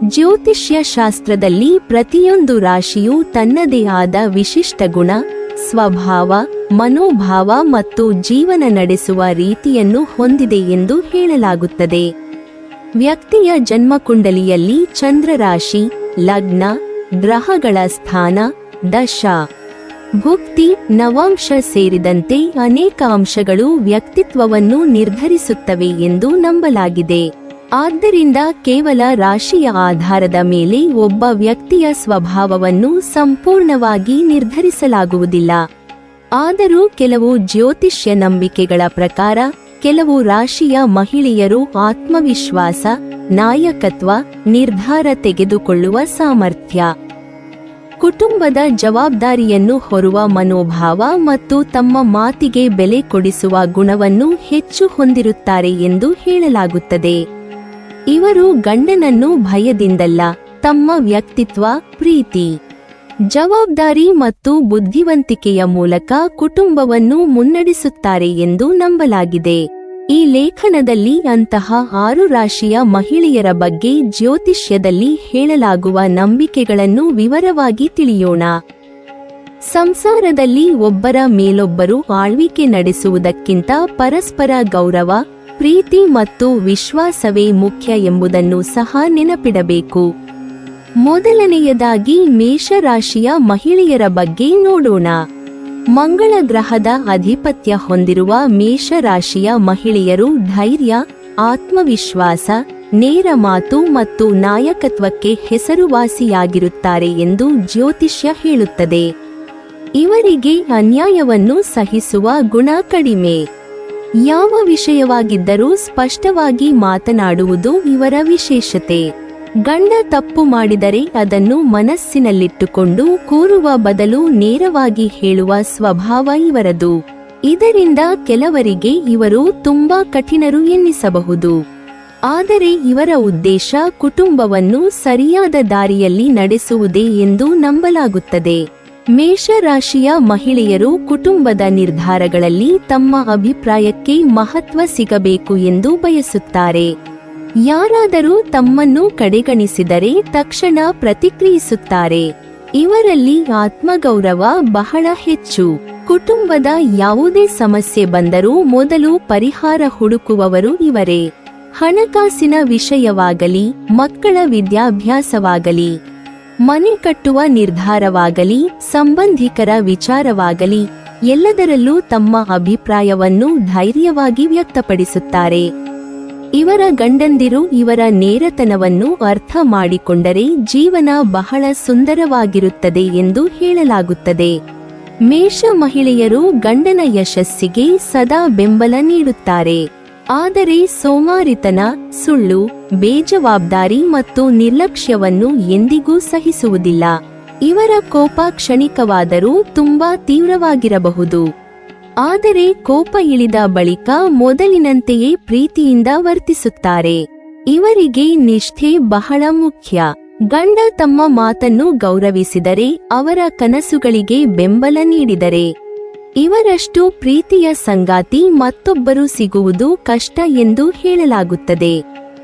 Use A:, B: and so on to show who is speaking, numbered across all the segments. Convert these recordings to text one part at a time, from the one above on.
A: ಜ್ಯೋತಿಷ್ಯ ಶಾಸ್ತ್ರದಲ್ಲಿ ಪ್ರತಿಯೊಂದು ರಾಶಿಯೂ ತನ್ನದೇ ಆದ ವಿಶಿಷ್ಟ ಗುಣ, ಸ್ವಭಾವ, ಮನೋಭಾವ ಮತ್ತು ಜೀವನ ನಡೆಸುವ ರೀತಿಯನ್ನು ಹೊಂದಿದೆ ಎಂದು ಹೇಳಲಾಗುತ್ತದೆ. ವ್ಯಕ್ತಿಯ ಜನ್ಮಕುಂಡಲಿಯಲ್ಲಿ ಚಂದ್ರ ರಾಶಿ, ಲಗ್ನ, ಗ್ರಹಗಳ ಸ್ಥಾನ, ದಶ, ಭುಕ್ತಿ, ನವಾಂಶ ಸೇರಿದಂತೆ ಅನೇಕ ಅಂಶಗಳು ವ್ಯಕ್ತಿತ್ವವನ್ನು ನಿರ್ಧರಿಸುತ್ತವೆ ಎಂದು ನಂಬಲಾಗಿದೆ. ಆದ್ದರಿಂದ ಕೇವಲ ರಾಶಿಯ ಆಧಾರದ ಮೇಲೆ ಒಬ್ಬ ವ್ಯಕ್ತಿಯ ಸ್ವಭಾವವನ್ನು ಸಂಪೂರ್ಣವಾಗಿ ನಿರ್ಧರಿಸಲಾಗುವುದಿಲ್ಲ. ಆದರೂ ಕೆಲವು ಜ್ಯೋತಿಷ್ಯ ನಂಬಿಕೆಗಳ ಪ್ರಕಾರ ಕೆಲವು ರಾಶಿಯ ಮಹಿಳೆಯರು ಆತ್ಮವಿಶ್ವಾಸ, ನಾಯಕತ್ವ, ನಿರ್ಧಾರ ತೆಗೆದುಕೊಳ್ಳುವ ಸಾಮರ್ಥ್ಯ, ಕುಟುಂಬದ ಜವಾಬ್ದಾರಿಯನ್ನು ಹೊರುವ ಮನೋಭಾವ ಮತ್ತು ತಮ್ಮ ಮಾತಿಗೆ ಬೆಲೆ ಕೊಡಿಸುವ ಗುಣವನ್ನು ಹೆಚ್ಚು ಹೊಂದಿರುತ್ತಾರೆ ಎಂದು ಹೇಳಲಾಗುತ್ತದೆ. ಇವರು ಗಂಡನನ್ನು ಭಯದಿಂದಲ್ಲ, ತಮ್ಮ ವ್ಯಕ್ತಿತ್ವ, ಪ್ರೀತಿ, ಜವಾಬ್ದಾರಿ ಮತ್ತು ಬುದ್ಧಿವಂತಿಕೆಯ ಮೂಲಕ ಕುಟುಂಬವನ್ನು ಮುನ್ನಡೆಸುತ್ತಾರೆ ಎಂದು ನಂಬಲಾಗಿದೆ. ಈ ಲೇಖನದಲ್ಲಿ ಅಂತಹ 6 ರಾಶಿಯ ಮಹಿಳೆಯರ ಬಗ್ಗೆ ಜ್ಯೋತಿಷ್ಯದಲ್ಲಿ ಹೇಳಲಾಗುವ ನಂಬಿಕೆಗಳನ್ನು ವಿವರವಾಗಿ ತಿಳಿಯೋಣ. ಸಂಸಾರದಲ್ಲಿ ಒಬ್ಬರ ಮೇಲೊಬ್ಬರು ಆಳ್ವಿಕೆ ನಡೆಸುವುದಕ್ಕಿಂತ ಪರಸ್ಪರ ಗೌರವ, ಪ್ರೀತಿ ಮತ್ತು ವಿಶ್ವಾಸವೇ ಮುಖ್ಯ ಎಂಬುದನ್ನು ಸಹ ನೆನಪಿಡಬೇಕು. ಮೊದಲನೆಯದಾಗಿ ಮೇಷರಾಶಿಯ ಮಹಿಳೆಯರ ಬಗ್ಗೆ ನೋಡೋಣ. ಮಂಗಳ ಗ್ರಹದ ಆಧಿಪತ್ಯ ಹೊಂದಿರುವ ಮೇಷರಾಶಿಯ ಮಹಿಳೆಯರು ಧೈರ್ಯ, ಆತ್ಮವಿಶ್ವಾಸ, ನೇರ ಮಾತು ಮತ್ತು ನಾಯಕತ್ವಕ್ಕೆ ಹೆಸರುವಾಸಿಯಾಗಿರುತ್ತಾರೆ ಎಂದು ಜ್ಯೋತಿಷ್ಯ ಹೇಳುತ್ತದೆ. ಇವರಿಗೆ ಅನ್ಯಾಯವನ್ನು ಸಹಿಸುವ ಗುಣ ಕಡಿಮೆ. ಯಾವ ವಿಷಯವಾಗಿದ್ದರೂ ಸ್ಪಷ್ಟವಾಗಿ ಮಾತನಾಡುವುದು ಇವರ ವಿಶೇಷತೆ. ಗಂಡ ತಪ್ಪು ಮಾಡಿದರೆ ಅದನ್ನು ಮನಸ್ಸಿನಲ್ಲಿಟ್ಟುಕೊಂಡು ಕೂರುವ ಬದಲು ನೇರವಾಗಿ ಹೇಳುವ ಸ್ವಭಾವ ಇವರದು. ಇದರಿಂದ ಕೆಲವರಿಗೆ ಇವರು ತುಂಬಾ ಕಠಿಣರು ಎನ್ನಿಸಬಹುದು. ಆದರೆ ಇವರ ಉದ್ದೇಶ ಕುಟುಂಬವನ್ನು ಸರಿಯಾದ ದಾರಿಯಲ್ಲಿ ನಡೆಸುವುದೇ ಎಂದು ನಂಬಲಾಗುತ್ತದೆ. ಮೇಷರಾಶಿಯ ಮಹಿಳೆಯರು ಕುಟುಂಬದ ನಿರ್ಧಾರಗಳಲ್ಲಿ ತಮ್ಮ ಅಭಿಪ್ರಾಯಕ್ಕೆ ಮಹತ್ವ ಸಿಗಬೇಕು ಎಂದು ಬಯಸುತ್ತಾರೆ. ಯಾರಾದರೂ ತಮ್ಮನ್ನು ಕಡೆಗಣಿಸಿದರೆ ತಕ್ಷಣ ಪ್ರತಿಕ್ರಿಯಿಸುತ್ತಾರೆ. ಇವರಲ್ಲಿ ಆತ್ಮಗೌರವ ಬಹಳ ಹೆಚ್ಚು. ಕುಟುಂಬದ ಯಾವುದೇ ಸಮಸ್ಯೆ ಬಂದರೂ ಮೊದಲು ಪರಿಹಾರ ಹುಡುಕುವವರು ಇವರೇ. ಹಣಕಾಸಿನ ವಿಷಯವಾಗಲಿ, ಮಕ್ಕಳ ವಿದ್ಯಾಭ್ಯಾಸವಾಗಲಿ, ಮನೆ ಕಟ್ಟುವ ನಿರ್ಧಾರವಾಗಲಿ, ಸಂಬಂಧಿಕರ ವಿಚಾರವಾಗಲಿ, ಎಲ್ಲದರಲ್ಲೂ ತಮ್ಮ ಅಭಿಪ್ರಾಯವನ್ನು ಧೈರ್ಯವಾಗಿ ವ್ಯಕ್ತಪಡಿಸುತ್ತಾರೆ. ಇವರ ಗಂಡಂದಿರು ಇವರ ನೇರತನವನ್ನು ಅರ್ಥ ಮಾಡಿಕೊಂಡರೆ ಜೀವನ ಬಹಳ ಸುಂದರವಾಗಿರುತ್ತದೆ ಎಂದು ಹೇಳಲಾಗುತ್ತದೆ. ಮೇಷ ಮಹಿಳೆಯರು ಗಂಡನ ಯಶಸ್ಸಿಗೆ ಸದಾ ಬೆಂಬಲ ನೀಡುತ್ತಾರೆ. ಆದರೆ ಸೋಮಾರಿತನ, ಸುಳ್ಳು, ಬೇಜವಾಬ್ದಾರಿ ಮತ್ತು ನಿರ್ಲಕ್ಷ್ಯವನ್ನು ಎಂದಿಗೂ ಸಹಿಸುವುದಿಲ್ಲ. ಇವರ ಕೋಪ ಕ್ಷಣಿಕವಾದರೂ ತುಂಬಾ ತೀವ್ರವಾಗಿರಬಹುದು. ಆದರೆ ಕೋಪ ಇಳಿದ ಬಳಿಕ ಮೊದಲಿನಂತೆಯೇ ಪ್ರೀತಿಯಿಂದ ವರ್ತಿಸುತ್ತಾರೆ. ಇವರಿಗೆ ನಿಷ್ಠೆ ಬಹಳ ಮುಖ್ಯ. ಗಂಡ ತಮ್ಮ ಮಾತನ್ನು ಗೌರವಿಸಿದರೆ, ಅವರ ಕನಸುಗಳಿಗೆ ಬೆಂಬಲ ನೀಡಿದರೆ, ಇವರಷ್ಟು ಪ್ರೀತಿಯ ಸಂಗಾತಿ ಮತ್ತೊಬ್ಬರು ಸಿಗುವುದು ಕಷ್ಟ ಎಂದು ಹೇಳಲಾಗುತ್ತದೆ.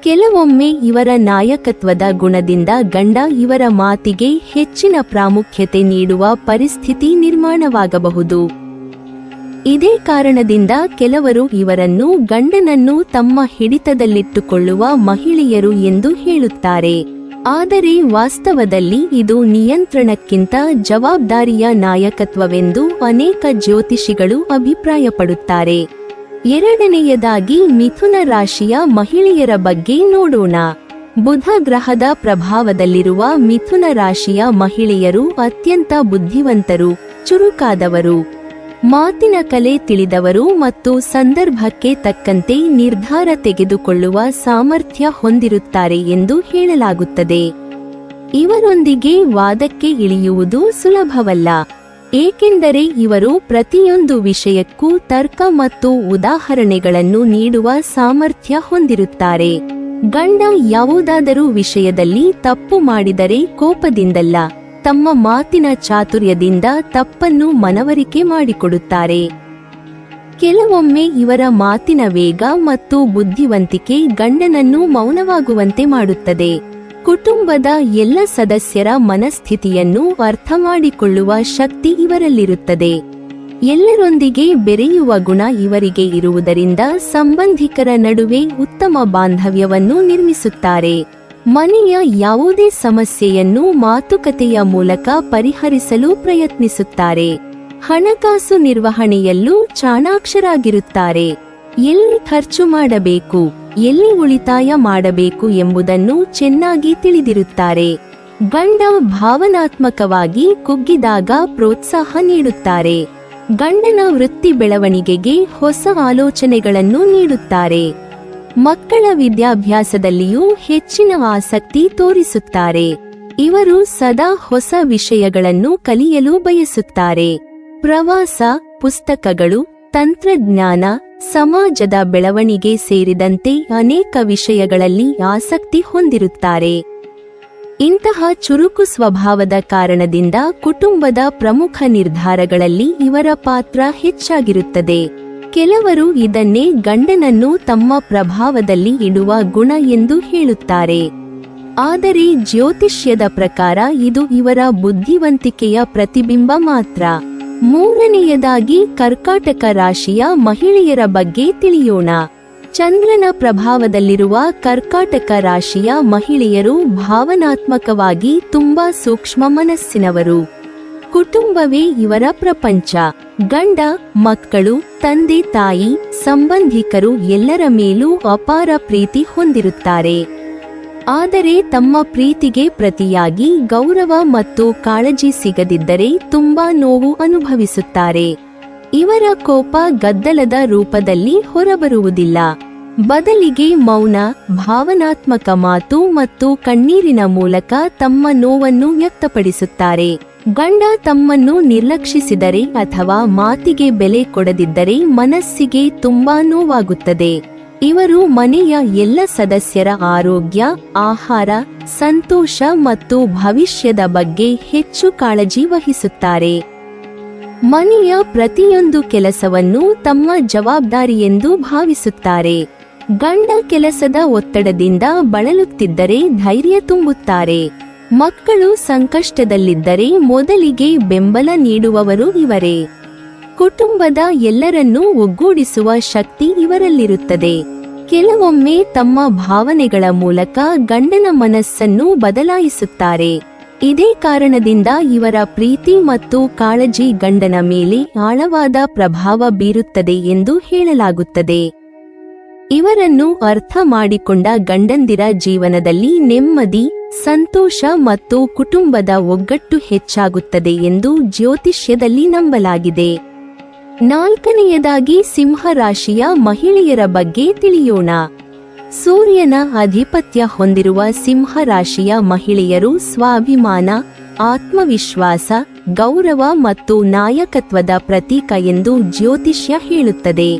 A: ಕೆಲವೊಮ್ಮೆ ಇವರ ನಾಯಕತ್ವದ ಗುಣದಿಂದ ಗಂಡ ಇವರ ಮಾತಿಗೆ ಹೆಚ್ಚಿನ ಪ್ರಾಮುಖ್ಯತೆ ನೀಡುವ ಪರಿಸ್ಥಿತಿ ನಿರ್ಮಾಣವಾಗಬಹುದು. ಇದೇ ಕಾರಣದಿಂದ ಕೆಲವರು ಇವರನ್ನು ಗಂಡನನ್ನು ತಮ್ಮ ಹಿಡಿತದಲ್ಲಿಟ್ಟುಕೊಳ್ಳುವ ಮಹಿಳೆಯರು ಎಂದು ಹೇಳುತ್ತಾರೆ. ಆದರೆ ವಾಸ್ತವದಲ್ಲಿ ಇದು ನಿಯಂತ್ರಣಕ್ಕಿಂತ ಜವಾಬ್ದಾರಿಯ ನಾಯಕತ್ವವೆಂದು ಅನೇಕ ಜ್ಯೋತಿಷಿಗಳು ಅಭಿಪ್ರಾಯಪಡುತ್ತಾರೆ. ಎರಡನೆಯದಾಗಿ ಮಿಥುನ ರಾಶಿಯ ಮಹಿಳೆಯರ ಬಗ್ಗೆ ನೋಡೋಣ. ಬುಧ ಗ್ರಹದ ಪ್ರಭಾವದಲ್ಲಿರುವ ಮಿಥುನ ರಾಶಿಯ ಮಹಿಳೆಯರು ಅತ್ಯಂತ ಬುದ್ಧಿವಂತರು, ಚುರುಕಾದವರು, ಮಾತಿನ ಕಲೆ ತಿಳಿದವರು ಮತ್ತು ಸಂದರ್ಭಕ್ಕೆ ತಕ್ಕಂತೆ ನಿರ್ಧಾರ ತೆಗೆದುಕೊಳ್ಳುವ ಸಾಮರ್ಥ್ಯ ಹೊಂದಿರುತ್ತಾರೆ ಎಂದು ಹೇಳಲಾಗುತ್ತದೆ. ಇವರೊಂದಿಗೆ ವಾದಕ್ಕೆ ಇಳಿಯುವುದು ಸುಲಭವಲ್ಲ, ಏಕೆಂದರೆ ಇವರು ಪ್ರತಿಯೊಂದು ವಿಷಯಕ್ಕೂ ತರ್ಕ ಮತ್ತು ಉದಾಹರಣೆಗಳನ್ನು ನೀಡುವ ಸಾಮರ್ಥ್ಯ ಹೊಂದಿರುತ್ತಾರೆ. ಗಂಡ ಯಾವುದಾದರೂ ವಿಷಯದಲ್ಲಿ ತಪ್ಪು ಮಾಡಿದರೆ ಕೋಪದಿಂದಲ್ಲ, ತಮ್ಮ ಮಾತಿನ ಚಾತುರ್ಯದಿಂದ ತಪ್ಪನ್ನು ಮನವರಿಕೆ ಮಾಡಿಕೊಡುತ್ತಾರೆ. ಕೆಲವೊಮ್ಮೆ ಇವರ ಮಾತಿನ ವೇಗ ಮತ್ತು ಬುದ್ಧಿವಂತಿಕೆ ಗಂಡನನ್ನು ಮೌನವಾಗುವಂತೆ ಮಾಡುತ್ತದೆ. ಕುಟುಂಬದ ಎಲ್ಲ ಸದಸ್ಯರ ಮನಸ್ಥಿತಿಯನ್ನು ಅರ್ಥಮಾಡಿಕೊಳ್ಳುವ ಶಕ್ತಿ ಇವರಲ್ಲಿರುತ್ತದೆ. ಎಲ್ಲರೊಂದಿಗೆ ಬೆರೆಯುವ ಗುಣ ಇವರಿಗೆ ಇರುವುದರಿಂದ ಸಂಬಂಧಿಕರ ನಡುವೆ ಉತ್ತಮ ಬಾಂಧವ್ಯವನ್ನು ನಿರ್ಮಿಸುತ್ತಾರೆ. ಮನೆಯ ಯಾವುದೇ ಸಮಸ್ಯೆಯನ್ನು ಮಾತುಕತೆಯ ಮೂಲಕ ಪರಿಹರಿಸಲು ಪ್ರಯತ್ನಿಸುತ್ತಾರೆ. ಹಣಕಾಸು ನಿರ್ವಹಣೆಯಲ್ಲೂ ಚಾಣಾಕ್ಷರಾಗಿರುತ್ತಾರೆ. ಎಲ್ಲಿ ಖರ್ಚು ಮಾಡಬೇಕು, ಎಲ್ಲಿ ಉಳಿತಾಯ ಮಾಡಬೇಕು ಎಂಬುದನ್ನು ಚೆನ್ನಾಗಿ ತಿಳಿದಿರುತ್ತಾರೆ. ಗಂಡ ಭಾವನಾತ್ಮಕವಾಗಿ ಕುಗ್ಗಿದಾಗ ಪ್ರೋತ್ಸಾಹ ನೀಡುತ್ತಾರೆ. ಗಂಡನ ವೃತ್ತಿ ಬೆಳವಣಿಗೆಗೆ ಹೊಸ ಆಲೋಚನೆಗಳನ್ನು ನೀಡುತ್ತಾರೆ. ಮಕ್ಕಳ ವಿದ್ಯಾಭ್ಯಾಸದಲ್ಲಿಯೂ ಹೆಚ್ಚಿನ ಆಸಕ್ತಿ ತೋರಿಸುತ್ತಾರೆ. ಇವರು ಸದಾ ಹೊಸ ವಿಷಯಗಳನ್ನು ಕಲಿಯಲು ಬಯಸುತ್ತಾರೆ. ಪ್ರವಾಸ, ಪುಸ್ತಕಗಳು, ತಂತ್ರಜ್ಞಾನ, ಸಮಾಜದ ಬೆಳವಣಿಗೆ ಸೇರಿದಂತೆ ಅನೇಕ ವಿಷಯಗಳಲ್ಲಿ ಆಸಕ್ತಿ ಹೊಂದಿರುತ್ತಾರೆ. ಇಂತಹ ಚುರುಕು ಸ್ವಭಾವದ ಕಾರಣದಿಂದ ಕುಟುಂಬದ ಪ್ರಮುಖ ನಿರ್ಧಾರಗಳಲ್ಲಿ ಇವರ ಪಾತ್ರ ಹೆಚ್ಚಾಗಿರುತ್ತದೆ. ಕೆಲವರು ಇದನ್ನೇ ಗಂಡನನ್ನು ತಮ್ಮ ಪ್ರಭಾವದಲ್ಲಿ ಇಡುವ ಗುಣ ಎಂದು ಹೇಳುತ್ತಾರೆ. ಆದರೆ ಜ್ಯೋತಿಷ್ಯದ ಪ್ರಕಾರ ಇದು ಇವರ ಬುದ್ಧಿವಂತಿಕೆಯ ಪ್ರತಿಬಿಂಬ ಮಾತ್ರ. ಮೂರನೆಯದಾಗಿ ಕರ್ಕಾಟಕ ರಾಶಿಯ ಮಹಿಳೆಯರ ಬಗ್ಗೆ ತಿಳಿಯೋಣ. ಚಂದ್ರನ ಪ್ರಭಾವದಲ್ಲಿರುವ ಕರ್ಕಾಟಕ ರಾಶಿಯ ಮಹಿಳೆಯರು ಭಾವನಾತ್ಮಕವಾಗಿ ತುಂಬಾ ಸೂಕ್ಷ್ಮ ಮನಸ್ಸಿನವರು. ಕುಟುಂಬವೇ ಇವರ ಪ್ರಪಂಚ. ಗಂಡ, ಮಕ್ಕಳು, ತಂದೆ ತಾಯಿ, ಸಂಬಂಧಿಕರು ಎಲ್ಲರ ಮೇಲೂ ಅಪಾರ ಪ್ರೀತಿ ಹೊಂದಿರುತ್ತಾರೆ. ಆದರೆ ತಮ್ಮ ಪ್ರೀತಿಗೆ ಪ್ರತಿಯಾಗಿ ಗೌರವ ಮತ್ತು ಕಾಳಜಿ ಸಿಗದಿದ್ದರೆ ತುಂಬಾ ನೋವು ಅನುಭವಿಸುತ್ತಾರೆ. ಇವರ ಕೋಪ ಗದ್ದಲದ ರೂಪದಲ್ಲಿ ಹೊರಬರುವುದಿಲ್ಲ. ಬದಲಿಗೆ ಮೌನ, ಭಾವನಾತ್ಮಕ ಮಾತು ಮತ್ತು ಕಣ್ಣೀರಿನ ಮೂಲಕ ತಮ್ಮ ನೋವನ್ನು ವ್ಯಕ್ತಪಡಿಸುತ್ತಾರೆ. ಗಂಡ ತಮ್ಮನ್ನು ನಿರ್ಲಕ್ಷಿಸಿದರೆ ಅಥವಾ ಮಾತಿಗೆ ಬೆಲೆ ಕೊಡದಿದ್ದರೆ ಮನಸ್ಸಿಗೆ ತುಂಬಾ ನೋವಾಗುತ್ತದೆ. ಇವರು ಮನೆಯ ಎಲ್ಲ ಸದಸ್ಯರ ಆರೋಗ್ಯ, ಆಹಾರ, ಸಂತೋಷ ಮತ್ತು ಭವಿಷ್ಯದ ಬಗ್ಗೆ ಹೆಚ್ಚು ಕಾಳಜಿ ವಹಿಸುತ್ತಾರೆ. ಮನೆಯ ಪ್ರತಿಯೊಂದು ಕೆಲಸವನ್ನು ತಮ್ಮ ಜವಾಬ್ದಾರಿಯೆಂದು ಭಾವಿಸುತ್ತಾರೆ. ಗಂಡ ಕೆಲಸದ ಒತ್ತಡದಿಂದ ಬಳಲುತ್ತಿದ್ದರೆ ಧೈರ್ಯ ತುಂಬುತ್ತಾರೆ. ಮಕ್ಕಳು ಸಂಕಷ್ಟದಲ್ಲಿದ್ದರೆ ಮೊದಲಿಗೆ ಬೆಂಬಲ ನೀಡುವವರು ಇವರೇ. ಕುಟುಂಬದ ಎಲ್ಲರನ್ನೂ ಒಗ್ಗೂಡಿಸುವ ಶಕ್ತಿ ಇವರಲ್ಲಿರುತ್ತದೆ. ಕೆಲವೊಮ್ಮೆ ತಮ್ಮ ಭಾವನೆಗಳ ಮೂಲಕ ಗಂಡನ ಮನಸ್ಸನ್ನು ಬದಲಾಯಿಸುತ್ತಾರೆ. ಇದೇ ಕಾರಣದಿಂದ ಇವರ ಪ್ರೀತಿ ಮತ್ತು ಕಾಳಜಿ ಗಂಡನ ಮೇಲೆ ಆಳವಾದ ಪ್ರಭಾವ ಬೀರುತ್ತದೆ ಎಂದು ಹೇಳಲಾಗುತ್ತದೆ. ಇವರನ್ನು ಅರ್ಥ ಮಾಡಿಕೊಂಡ ಗಂಡಂದಿರ ಜೀವನದಲ್ಲಿ ನೆಮ್ಮದಿ, ಸಂತೋಷ ಮತ್ತು ಕುಟುಂಬದ ಒಗ್ಗಟ್ಟು ಹೆಚ್ಚಾಗುತ್ತದೆ ಎಂದು ಜ್ಯೋತಿಷ್ಯದಲ್ಲಿ ನಂಬಲಾಗಿದೆ. ನಾಲ್ಕನೆಯದಾಗಿ ಸಿಂಹ ರಾಶಿಯ ಮಹಿಳೆಯರ ಬಗ್ಗೆ ತಿಳಿಯೋಣ. ಸೂರ್ಯನ ಆಧಿಪತ್ಯ ಹೊಂದಿರುವ ಸಿಂಹ ರಾಶಿಯ ಮಹಿಳೆಯರು ಸ್ವಾಭಿಮಾನ, ಆತ್ಮವಿಶ್ವಾಸ, ಗೌರವ ಮತ್ತು ನಾಯಕತ್ವದ ಪ್ರತೀಕ ಎಂದು ಜ್ಯೋತಿಷ್ಯ ಹೇಳುತ್ತದೆ.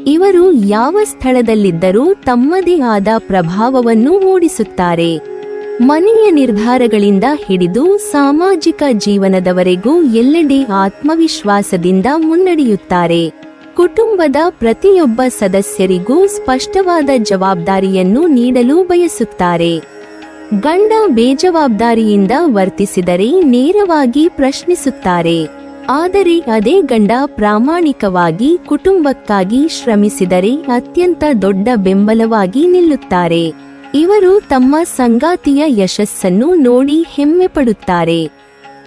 A: ಇವರು ಯಾವ ಸ್ಥಳದಲ್ಲಿದ್ದರೂ ತಮ್ಮದೇ ಆದ ಪ್ರಭಾವವನ್ನು ಮೂಡಿಸುತ್ತಾರೆ. ಮನೆಯ ನಿರ್ಧಾರಗಳಿಂದ ಹಿಡಿದು ಸಾಮಾಜಿಕ ಜೀವನದವರೆಗೂ ಎಲ್ಲೆಡೆ ಆತ್ಮವಿಶ್ವಾಸದಿಂದ ಮುನ್ನಡೆಯುತ್ತಾರೆ. ಕುಟುಂಬದ ಪ್ರತಿಯೊಬ್ಬ ಸದಸ್ಯರಿಗೂ ಸ್ಪಷ್ಟವಾದ ಜವಾಬ್ದಾರಿಯನ್ನು ನೀಡಲು ಬಯಸುತ್ತಾರೆ. ಗಂಡ ಬೇಜವಾಬ್ದಾರಿಯಿಂದ ವರ್ತಿಸಿದರೆ ನೇರವಾಗಿ ಪ್ರಶ್ನಿಸುತ್ತಾರೆ. ಆದರೆ ಅದೇ ಗಂಡ ಪ್ರಾಮಾಣಿಕವಾಗಿ ಕುಟುಂಬಕ್ಕಾಗಿ ಶ್ರಮಿಸಿದರೆ ಅತ್ಯಂತ ದೊಡ್ಡ ಬೆಂಬಲವಾಗಿ ನಿಲ್ಲುತ್ತಾರೆ. ಇವರು ತಮ್ಮ ಸಂಗಾತಿಯ ಯಶಸ್ಸನ್ನು ನೋಡಿ ಹೆಮ್ಮೆ ಪಡುತ್ತಾರೆ.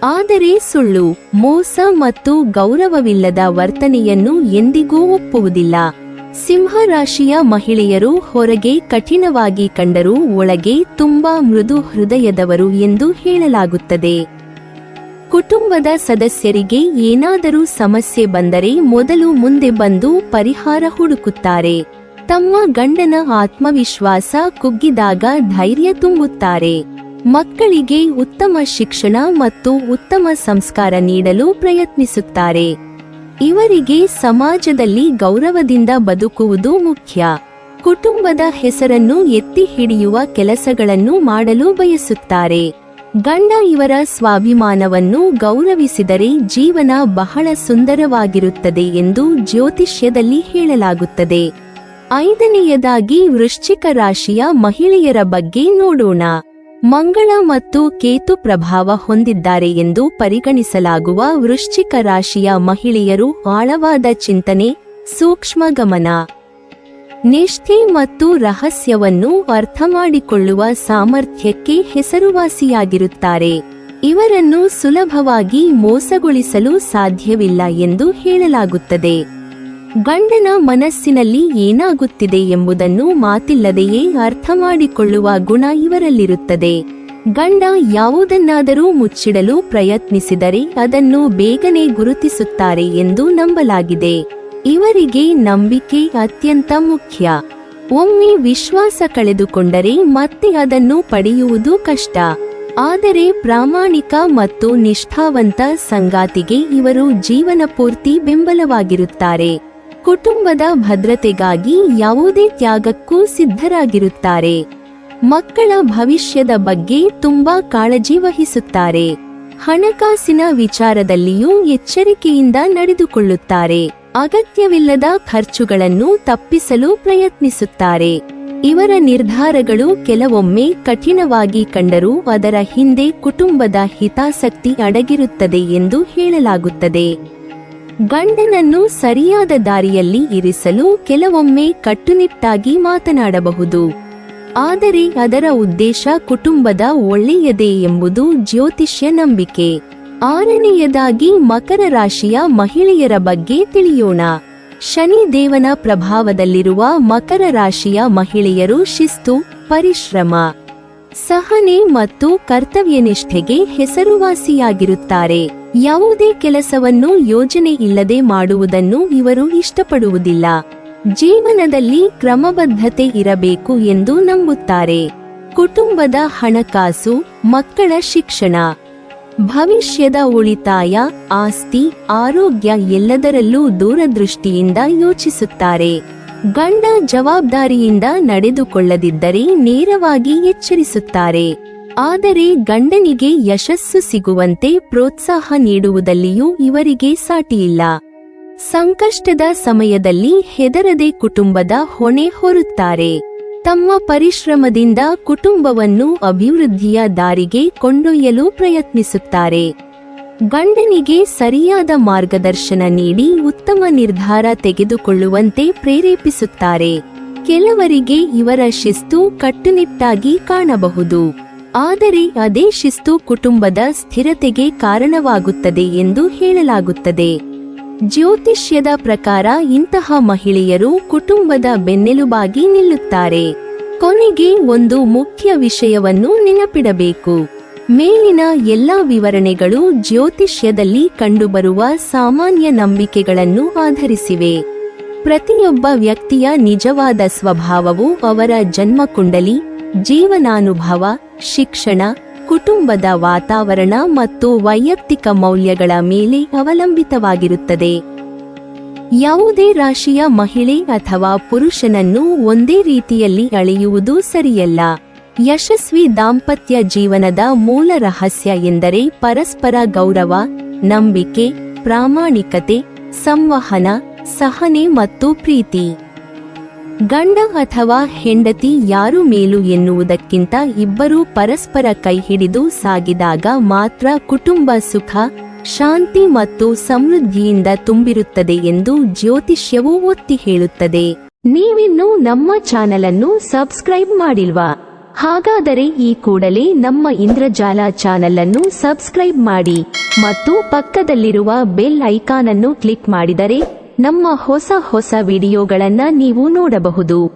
A: ಆದರೆ ಸುಳ್ಳು, ಮೋಸ ಮತ್ತು ಗೌರವವಿಲ್ಲದ ವರ್ತನೆಯನ್ನು ಎಂದಿಗೂ ಒಪ್ಪುವುದಿಲ್ಲ. ಸಿಂಹ ರಾಶಿಯ ಮಹಿಳೆಯರು ಹೊರಗೆ ಕಠಿಣವಾಗಿ ಕಂಡರೂ ಒಳಗೆ ತುಂಬಾ ಮೃದು ಹೃದಯದವರು ಎಂದು ಹೇಳಲಾಗುತ್ತದೆ. ಕುಟುಂಬದ ಸದಸ್ಯರಿಗೆ ಏನಾದರೂ ಸಮಸ್ಯೆ ಬಂದರೆ ಮೊದಲು ಮುಂದೆ ಬಂದು ಪರಿಹಾರ ಹುಡುಕುತ್ತಾರೆ. ತಮ್ಮ ಗಂಡನ ಆತ್ಮವಿಶ್ವಾಸ ಕುಗ್ಗಿದಾಗ ಧೈರ್ಯ ತುಂಬುತ್ತಾರೆ. ಮಕ್ಕಳಿಗೆ ಉತ್ತಮ ಶಿಕ್ಷಣ ಮತ್ತು ಉತ್ತಮ ಸಂಸ್ಕಾರ ನೀಡಲು ಪ್ರಯತ್ನಿಸುತ್ತಾರೆ. ಇವರಿಗೆ ಸಮಾಜದಲ್ಲಿ ಗೌರವದಿಂದ ಬದುಕುವುದು ಮುಖ್ಯ. ಕುಟುಂಬದ ಹೆಸರನ್ನು ಎತ್ತಿ ಹಿಡಿಯುವ ಕೆಲಸಗಳನ್ನು ಮಾಡಲು ಬಯಸುತ್ತಾರೆ. ಗಂಡ ಇವರ ಸ್ವಾಭಿಮಾನವನ್ನು ಗೌರವಿಸಿದರೆ ಜೀವನ ಬಹಳ ಸುಂದರವಾಗಿರುತ್ತದೆ ಎಂದು ಜ್ಯೋತಿಷ್ಯದಲ್ಲಿ ಹೇಳಲಾಗುತ್ತದೆ. ಐದನೆಯದಾಗಿ ವೃಶ್ಚಿಕ ರಾಶಿಯ ಮಹಿಳೆಯರ ಬಗ್ಗೆ ನೋಡೋಣ. ಮಂಗಳ ಮತ್ತು ಕೇತು ಪ್ರಭಾವ ಹೊಂದಿದ್ದಾರೆ ಎಂದು ಪರಿಗಣಿಸಲಾಗುವ ವೃಶ್ಚಿಕ ರಾಶಿಯ ಮಹಿಳೆಯರು ಆಳವಾದ ಚಿಂತನೆ, ಸೂಕ್ಷ್ಮ ಗಮನ, ನಿಷ್ಠೆ ಮತ್ತು ರಹಸ್ಯವನ್ನು ಅರ್ಥಮಾಡಿಕೊಳ್ಳುವ ಸಾಮರ್ಥ್ಯಕ್ಕೆ ಹೆಸರುವಾಸಿಯಾಗಿರುತ್ತಾರೆ. ಇವರನ್ನು ಸುಲಭವಾಗಿ ಮೋಸಗೊಳಿಸಲು ಸಾಧ್ಯವಿಲ್ಲ ಎಂದು ಹೇಳಲಾಗುತ್ತದೆ. ಗಂಡನ ಮನಸ್ಸಿನಲ್ಲಿ ಏನಾಗುತ್ತಿದೆ ಎಂಬುದನ್ನು ಮಾತಿಲ್ಲದೆಯೇ ಅರ್ಥಮಾಡಿಕೊಳ್ಳುವ ಗುಣ ಇವರಲ್ಲಿರುತ್ತದೆ. ಗಂಡ ಯಾವುದನ್ನಾದರೂ ಮುಚ್ಚಿಡಲು ಪ್ರಯತ್ನಿಸಿದರೆ ಅದನ್ನು ಬೇಗನೆ ಗುರುತಿಸುತ್ತಾರೆ ಎಂದು ನಂಬಲಾಗಿದೆ. ಇವರಿಗೆ ನಂಬಿಕೆ ಅತ್ಯಂತ ಮುಖ್ಯ. ಒಮ್ಮೆ ವಿಶ್ವಾಸ ಕಳೆದುಕೊಂಡರೆ ಮತ್ತೆ ಅದನ್ನು ಪಡೆಯುವುದು ಕಷ್ಟ. ಆದರೆ ಪ್ರಾಮಾಣಿಕ ಮತ್ತು ನಿಷ್ಠಾವಂತ ಸಂಗಾತಿಗೆ ಇವರು ಜೀವನ ಪೂರ್ತಿ ಬೆಂಬಲವಾಗಿರುತ್ತಾರೆ. ಕುಟುಂಬದ ಭದ್ರತೆಗಾಗಿ ಯಾವುದೇ ತ್ಯಾಗಕ್ಕೂ ಸಿದ್ಧರಾಗಿರುತ್ತಾರೆ. ಮಕ್ಕಳ ಭವಿಷ್ಯದ ಬಗ್ಗೆ ತುಂಬಾ ಕಾಳಜಿ ವಹಿಸುತ್ತಾರೆ. ಹಣಕಾಸಿನ ವಿಚಾರದಲ್ಲಿಯೂ ಎಚ್ಚರಿಕೆಯಿಂದ ನಡೆದುಕೊಳ್ಳುತ್ತಾರೆ. ಅಗತ್ಯವಿಲ್ಲದ ಖರ್ಚುಗಳನ್ನು ತಪ್ಪಿಸಲು ಪ್ರಯತ್ನಿಸುತ್ತಾರೆ. ಇವರ ನಿರ್ಧಾರಗಳು ಕೆಲವೊಮ್ಮೆ ಕಠಿಣವಾಗಿ ಕಂಡರೂ ಅದರ ಹಿಂದೆ ಕುಟುಂಬದ ಹಿತಾಸಕ್ತಿ ಅಡಗಿರುತ್ತದೆ ಎಂದು ಹೇಳಲಾಗುತ್ತದೆ. ಗಂಡನನ್ನು ಸರಿಯಾದ ದಾರಿಯಲ್ಲಿ ಇರಿಸಲು ಕೆಲವೊಮ್ಮೆ ಕಟ್ಟುನಿಟ್ಟಾಗಿ ಮಾತನಾಡಬಹುದು. ಆದರೆ ಅದರ ಉದ್ದೇಶ ಕುಟುಂಬದ ಒಳ್ಳೆಯದೇ ಎಂಬುದು ಜ್ಯೋತಿಷ್ಯ ನಂಬಿಕೆ. ಆರನೆಯದಾಗಿ ಮಕರ ರಾಶಿಯ ಮಹಿಳೆಯರ ಬಗ್ಗೆ ತಿಳಿಯೋಣ. ಶನಿ ದೇವನ ಪ್ರಭಾವದಲ್ಲಿರುವ ಮಕರ ರಾಶಿಯ ಮಹಿಳೆಯರು ಶಿಸ್ತು, ಪರಿಶ್ರಮ, ಸಹನೆ ಮತ್ತು ಕರ್ತವ್ಯನಿಷ್ಠೆಗೆ ಹೆಸರುವಾಸಿಯಾಗಿರುತ್ತಾರೆ. ಯಾವುದೇ ಕೆಲಸವನ್ನು ಯೋಜನೆ ಇಲ್ಲದೆ ಮಾಡುವುದನ್ನು ಇವರು ಇಷ್ಟಪಡುವುದಿಲ್ಲ. ಜೀವನದಲ್ಲಿ ಕ್ರಮಬದ್ಧತೆ ಇರಬೇಕು ಎಂದು ನಂಬುತ್ತಾರೆ. ಕುಟುಂಬದ ಹಣಕಾಸು, ಮಕ್ಕಳ ಶಿಕ್ಷಣ, ಭವಿಷ್ಯದ ಉಳಿತಾಯ, ಆಸ್ತಿ, ಆರೋಗ್ಯ ಎಲ್ಲದರಲ್ಲೂ ದೂರದೃಷ್ಟಿಯಿಂದ ಯೋಚಿಸುತ್ತಾರೆ. ಗಂಡ ಜವಾಬ್ದಾರಿಯಿಂದ ನಡೆದುಕೊಳ್ಳದಿದ್ದರೆ ನೇರವಾಗಿ ಎಚ್ಚರಿಸುತ್ತಾರೆ. ಆದರೆ ಗಂಡನಿಗೆ ಯಶಸ್ಸು ಸಿಗುವಂತೆ ಪ್ರೋತ್ಸಾಹ ನೀಡುವುದಲ್ಲಿಯೂ ಇವರಿಗೆ ಸಾಟಿಯಿಲ್ಲ. ಸಂಕಷ್ಟದ ಸಮಯದಲ್ಲಿ ಹೆದರದೆ ಕುಟುಂಬದ ಹೊಣೆ ಹೊರುತ್ತಾರೆ. ತಮ್ಮ ಪರಿಶ್ರಮದಿಂದ ಕುಟುಂಬವನ್ನು ಅಭಿವೃದ್ಧಿಯ ದಾರಿಗೆ ಕೊಂಡೊಯ್ಯಲು ಪ್ರಯತ್ನಿಸುತ್ತಾರೆ. ಗಂಡನಿಗೆ ಸರಿಯಾದ ಮಾರ್ಗದರ್ಶನ ನೀಡಿ ಉತ್ತಮ ನಿರ್ಧಾರ ತೆಗೆದುಕೊಳ್ಳುವಂತೆ ಪ್ರೇರೇಪಿಸುತ್ತಾರೆ. ಕೆಲವರಿಗೆ ಇವರ ಶಿಸ್ತು ಕಟ್ಟುನಿಟ್ಟಾಗಿ ಕಾಣಬಹುದು. ಆದರೆ ಅದೇ ಶಿಸ್ತು ಕುಟುಂಬದ ಸ್ಥಿರತೆಗೆ ಕಾರಣವಾಗುತ್ತದೆ ಎಂದು ಹೇಳಲಾಗುತ್ತದೆ. ಜ್ಯೋತಿಷ್ಯದ ಪ್ರಕಾರ ಇಂತಹ ಮಹಿಳೆಯರು ಕುಟುಂಬದ ಬೆನ್ನೆಲುಬಾಗಿ ನಿಲ್ಲುತ್ತಾರೆ. ಕೊನೆಗೆ ಒಂದು ಮುಖ್ಯ ವಿಷಯವನ್ನು ನೆನಪಿಡಬೇಕು. ಮೇಲಿನ ಎಲ್ಲಾ ವಿವರಣೆಗಳು ಜ್ಯೋತಿಷ್ಯದಲ್ಲಿ ಕಂಡುಬರುವ ಸಾಮಾನ್ಯ ನಂಬಿಕೆಗಳನ್ನು ಆಧರಿಸಿವೆ. ಪ್ರತಿಯೊಬ್ಬ ವ್ಯಕ್ತಿಯ ನಿಜವಾದ ಸ್ವಭಾವವು ಅವರ ಜನ್ಮಕುಂಡಲಿ, ಜೀವನಾನುಭವ, ಶಿಕ್ಷಣ, ಕುಟುಂಬದ ವಾತಾವರಣ ಮತ್ತು ವೈಯಕ್ತಿಕ ಮೌಲ್ಯಗಳ ಮೇಲೆ ಅವಲಂಬಿತವಾಗಿರುತ್ತದೆ. ಯಾವುದೇ ರಾಶಿಯ ಮಹಿಳೆ ಅಥವಾ ಪುರುಷನನ್ನು ಒಂದೇ ರೀತಿಯಲ್ಲಿ ಅಳೆಯುವುದು ಸರಿಯಲ್ಲ. ಯಶಸ್ವಿ ದಾಂಪತ್ಯ ಜೀವನದ ಮೂಲ ರಹಸ್ಯ ಎಂದರೆ ಪರಸ್ಪರ ಗೌರವ, ನಂಬಿಕೆ, ಪ್ರಾಮಾಣಿಕತೆ, ಸಂವಹನ, ಸಹನೆ ಮತ್ತು ಪ್ರೀತಿ. ಗಂಡ ಅಥವಾ ಹೆಂಡತಿ ಯಾರು ಮೇಲು ಎನ್ನುವುದಕ್ಕಿಂತ ಇಬ್ಬರೂ ಪರಸ್ಪರ ಕೈಹಿಡಿದು ಸಾಗಿದಾಗ ಮಾತ್ರ ಕುಟುಂಬ ಸುಖ, ಶಾಂತಿ ಮತ್ತು ಸಮೃದ್ಧಿಯಿಂದ ತುಂಬಿರುತ್ತದೆ ಎಂದು ಜ್ಯೋತಿಷ್ಯವು ಒತ್ತಿ ಹೇಳುತ್ತದೆ. ನೀವಿನ್ನೂ ನಮ್ಮ ಚಾನೆಲ್ ಅನ್ನು ಸಬ್ಸ್ಕ್ರೈಬ್ ಮಾಡಿಲ್ವಾ? ಹಾಗಾದರೆ ಈ ಕೂಡಲೇ ನಮ್ಮ ಇಂದ್ರಜಾಲ ಚಾನೆಲ್ ಅನ್ನು ಸಬ್ಸ್ಕ್ರೈಬ್ ಮಾಡಿ ಮತ್ತು ಪಕ್ಕದಲ್ಲಿರುವ ಬೆಲ್ ಐಕಾನ್ ಅನ್ನು ಕ್ಲಿಕ್ ಮಾಡಿದರೆ ನಮ್ಮ ಹೊಸ ವಿಡಿಯೋಗಳನ್ನು ನೀವು ನೋಡಬಹುದು.